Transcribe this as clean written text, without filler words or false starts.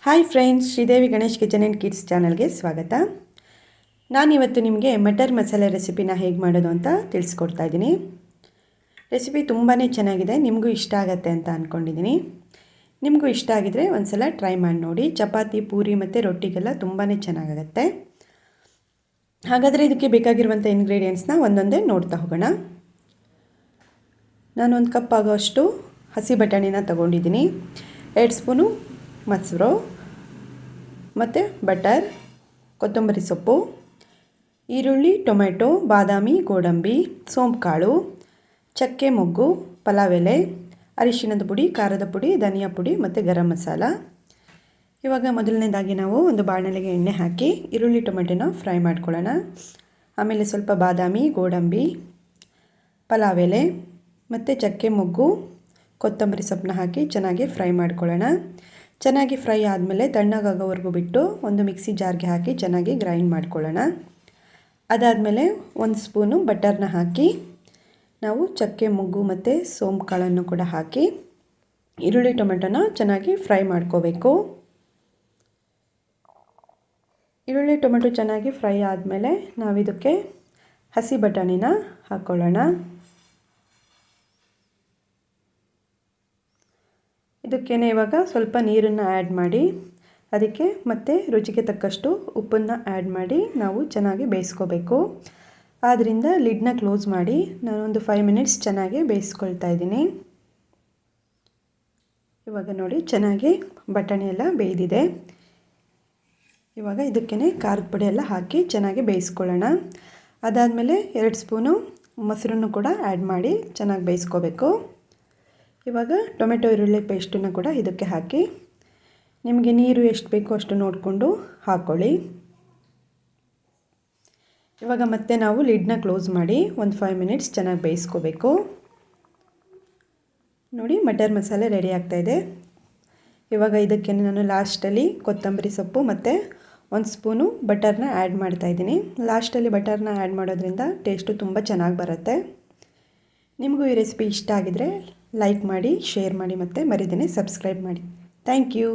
Hi friends, Sridevi Ganesh kitchen and kids ಚಾನಲ್ಗೆ ಸ್ವಾಗತ. ನಾನಿವತ್ತು ನಿಮಗೆ ಮಟರ್ ಮಸಾಲೆ ರೆಸಿಪಿನ ಹೇಗೆ ಮಾಡೋದು ಅಂತ ತಿಳಿಸ್ಕೊಡ್ತಾ ಇದ್ದೀನಿ. ರೆಸಿಪಿ ತುಂಬಾ ಚೆನ್ನಾಗಿದೆ, ನಿಮಗೂ ಇಷ್ಟ ಆಗುತ್ತೆ ಅಂತ ಅಂದ್ಕೊಂಡಿದ್ದೀನಿ. ನಿಮಗೂ ಇಷ್ಟ ಆಗಿದರೆ ಒಂದು ಸಲ ಟ್ರೈ ಮಾಡಿ ನೋಡಿ. ಚಪಾತಿ, ಪೂರಿ ಮತ್ತು ರೊಟ್ಟಿಗೆಲ್ಲ ತುಂಬಾ ಚೆನ್ನಾಗಾಗತ್ತೆ. ಹಾಗಾದರೆ ಇದಕ್ಕೆ ಬೇಕಾಗಿರುವಂಥ ಇಂಗ್ರೀಡಿಯೆಂಟ್ಸ್ನ ಒಂದೊಂದೇ ನೋಡ್ತಾ ಹೋಗೋಣ. ನಾನು 1 ಕಪ್ ಆಗೋಷ್ಟು ಹಸಿ ಬಟಾಣಿನ ತೊಗೊಂಡಿದ್ದೀನಿ. 2 ಸ್ಪೂನು ಮೊಸರು ಮತ್ತು ಬಟರ್, ಕೊತ್ತಂಬರಿ ಸೊಪ್ಪು, ಈರುಳ್ಳಿ, ಟೊಮೆಟೊ, ಬಾದಾಮಿ, ಗೋಡಂಬಿ, ಸೋಂಪು ಕಾಳು, ಚಕ್ಕೆ, ಮೊಗ್ಗು, ಪಲಾವ್ ಎಲೆ, ಅರಿಶಿಣದ ಪುಡಿ, ಖಾರದ ಪುಡಿ, ಧನಿಯಾ ಪುಡಿ ಮತ್ತು ಗರಂ ಮಸಾಲ. ಇವಾಗ ಮೊದಲನೇದಾಗಿ ನಾವು ಒಂದು ಬಾಣಲೆಗೆ ಎಣ್ಣೆ ಹಾಕಿ ಈರುಳ್ಳಿ ಟೊಮೆಟೊನ ಫ್ರೈ ಮಾಡ್ಕೊಳ್ಳೋಣ. ಆಮೇಲೆ ಸ್ವಲ್ಪ ಬಾದಾಮಿ, ಗೋಡಂಬಿ, ಪಲಾವ್ ಎಲೆ ಮತ್ತು ಚಕ್ಕೆ, ಮೊಗ್ಗು, ಕೊತ್ತಂಬರಿ ಸೊಪ್ಪನ್ನ ಹಾಕಿ ಚೆನ್ನಾಗಿ ಫ್ರೈ ಮಾಡ್ಕೊಳ್ಳೋಣ. ಚೆನ್ನಾಗಿ ಫ್ರೈ ಆದಮೇಲೆ ತಣ್ಣಗಾಗೋವರೆಗೂ ಬಿಟ್ಟು ಒಂದು ಮಿಕ್ಸಿ ಜಾರ್ಗೆ ಹಾಕಿ ಚೆನ್ನಾಗಿ ಗ್ರೈಂಡ್ ಮಾಡ್ಕೊಳ್ಳೋಣ. ಅದಾದಮೇಲೆ 1 ಸ್ಪೂನು ಬಟರ್ನ ಹಾಕಿ ನಾವು ಚಕ್ಕೆ, ಮೊಗ್ಗು ಮತ್ತು ಸೋಂಪು ಕಾಳನ್ನು ಕೂಡ ಹಾಕಿ ಈರುಳ್ಳಿ ಟೊಮೆಟೊನ ಚೆನ್ನಾಗಿ ಫ್ರೈ ಮಾಡ್ಕೋಬೇಕು. ಈರುಳ್ಳಿ ಟೊಮೆಟೊ ಚೆನ್ನಾಗಿ ಫ್ರೈ ಆದಮೇಲೆ ನಾವಿದಕ್ಕೆ ಹಸಿ ಬಟಾಣಿನ ಹಾಕ್ಕೊಳ್ಳೋಣ. ಇದಕ್ಕೇನೆ ಇವಾಗ ಸ್ವಲ್ಪ ನೀರನ್ನು ಆ್ಯಡ್ ಮಾಡಿ ಅದಕ್ಕೆ ಮತ್ತು ರುಚಿಗೆ ತಕ್ಕಷ್ಟು ಉಪ್ಪನ್ನು ಆ್ಯಡ್ ಮಾಡಿ ನಾವು ಚೆನ್ನಾಗಿ ಬೇಯಿಸ್ಕೋಬೇಕು. ಆದ್ದರಿಂದ ಲಿಡ್ನ ಕ್ಲೋಸ್ ಮಾಡಿ ನಾನೊಂದು 5 ಮಿನಿಟ್ಸ್ ಚೆನ್ನಾಗಿ ಬೇಯಿಸ್ಕೊಳ್ತಾ ಇದ್ದೀನಿ. ಇವಾಗ ನೋಡಿ ಚೆನ್ನಾಗಿ ಬಟಾಣಿ ಎಲ್ಲ ಬೇಯ್ದಿದೆ. ಇವಾಗ ಇದಕ್ಕೇ ಖಾರದ ಪುಡಿ ಎಲ್ಲ ಹಾಕಿ ಚೆನ್ನಾಗಿ ಬೇಯಿಸ್ಕೊಳ್ಳೋಣ. ಅದಾದಮೇಲೆ 2 ಸ್ಪೂನು ಮೊಸರನ್ನು ಕೂಡ ಆ್ಯಡ್ ಮಾಡಿ ಚೆನ್ನಾಗಿ ಬೇಯಿಸ್ಕೋಬೇಕು. ಇವಾಗ ಟೊಮೆಟೊ ಈರುಳ್ಳಿ ಪೇಸ್ಟನ್ನು ಕೂಡ ಇದಕ್ಕೆ ಹಾಕಿ ನಿಮಗೆ ನೀರು ಎಷ್ಟು ಬೇಕೋ ಅಷ್ಟು ನೋಡಿಕೊಂಡು ಹಾಕ್ಕೊಳ್ಳಿ. ಇವಾಗ ಮತ್ತೆ ನಾವು ಲಿಡ್ನ ಕ್ಲೋಸ್ ಮಾಡಿ ಒಂದು 5 ಮಿನಿಟ್ಸ್ ಚೆನ್ನಾಗಿ ಬೇಯಿಸ್ಕೋಬೇಕು. ನೋಡಿ ಮಟರ್ ಮಸಾಲೆ ರೆಡಿ ಆಗ್ತಾಯಿದೆ. ಇವಾಗ ಇದಕ್ಕೆ ನಾನು ಲಾಸ್ಟಲ್ಲಿ ಕೊತ್ತಂಬರಿ ಸೊಪ್ಪು ಮತ್ತು 1 ಸ್ಪೂನು ಬಟರ್ನ ಆ್ಯಡ್ ಮಾಡ್ತಾಯಿದ್ದೀನಿ. ಲಾಸ್ಟಲ್ಲಿ ಬಟರ್ನ ಆ್ಯಡ್ ಮಾಡೋದ್ರಿಂದ ಟೇಸ್ಟು ತುಂಬ ಚೆನ್ನಾಗಿ ಬರುತ್ತೆ. ನಿಮಗೂ ಈ ರೆಸಿಪಿ ಇಷ್ಟ ಆಗಿದರೆ ಲೈಕ್ ಮಾಡಿ, ಶೇರ್ ಮಾಡಿ ಮತ್ತು ಮರಿದೇನೆ ಸಬ್ಸ್ಕ್ರೈಬ್ ಮಾಡಿ. Thank you.